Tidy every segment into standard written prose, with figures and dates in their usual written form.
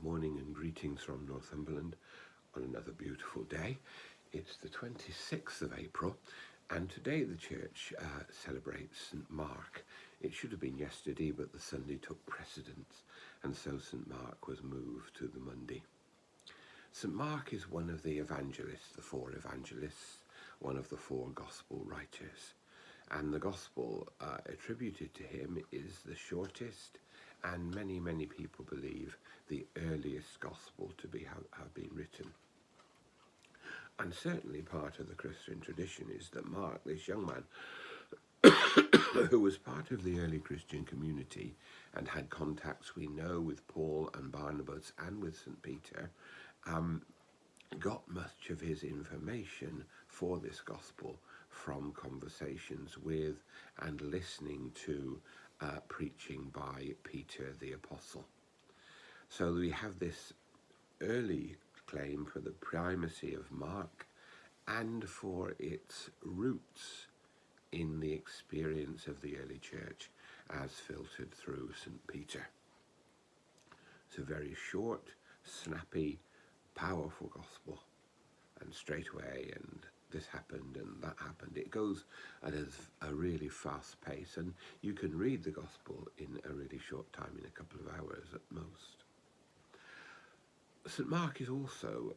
Good morning and greetings from Northumberland on another beautiful day. It's the 26th of April and today the church celebrates St. Mark. It should have been yesterday, but the Sunday took precedence and so St. Mark was moved to the Monday. St. Mark is one of the evangelists, the four evangelists, one of the four gospel writers. And the gospel attributed to him is the shortest and many people believe the earliest gospel to have been written. And certainly part of the Christian tradition is that Mark, this young man, who was part of the early Christian community and had contacts, we know, with Paul and Barnabas and with St. Peter, got much of his information for this gospel from conversations with and listening to preaching by Peter the Apostle. So we have this early claim for the primacy of Mark and for its roots in the experience of the early church as filtered through St. Peter. It's a very short, snappy, powerful gospel, and straight away, and this happened and that happened. It goes at a really fast pace, and you can read the gospel in a really short time, in a couple of hours at most. St. Mark is also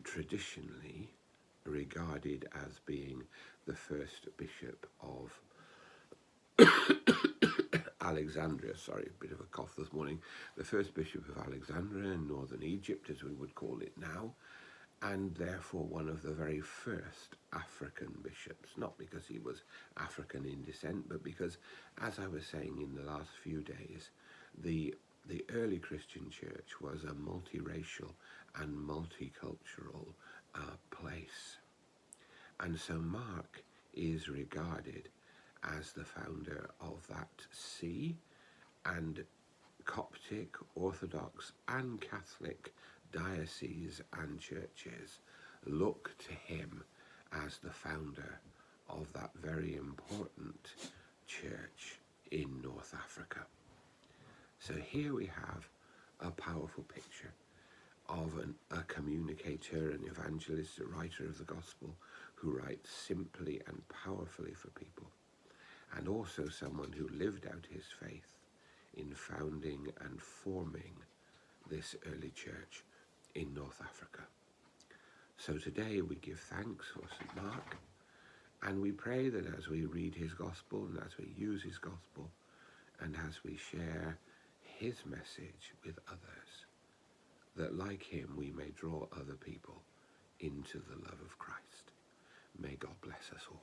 traditionally regarded as being the first bishop of Alexandria, sorry, a bit of a cough this morning, the first bishop of Alexandria in northern Egypt, as we would call it now, and therefore one of the very first African bishops, not because he was African in descent, but because, as I was saying in the last few days, the early Christian church was a multiracial and multicultural place. And so Mark is regarded as the founder of that see, and Coptic, Orthodox and Catholic dioceses and churches look to him as the founder of that very important church in North Africa. So here we have a powerful picture of a communicator, an evangelist, a writer of the gospel who writes simply and powerfully for people, and also someone who lived out his faith in founding and forming this early church in North Africa. So today we give thanks for St. Mark, and we pray that as we read his gospel and as we use his gospel and as we share his message with others, that like him we may draw other people into the love of Christ. May God bless us all.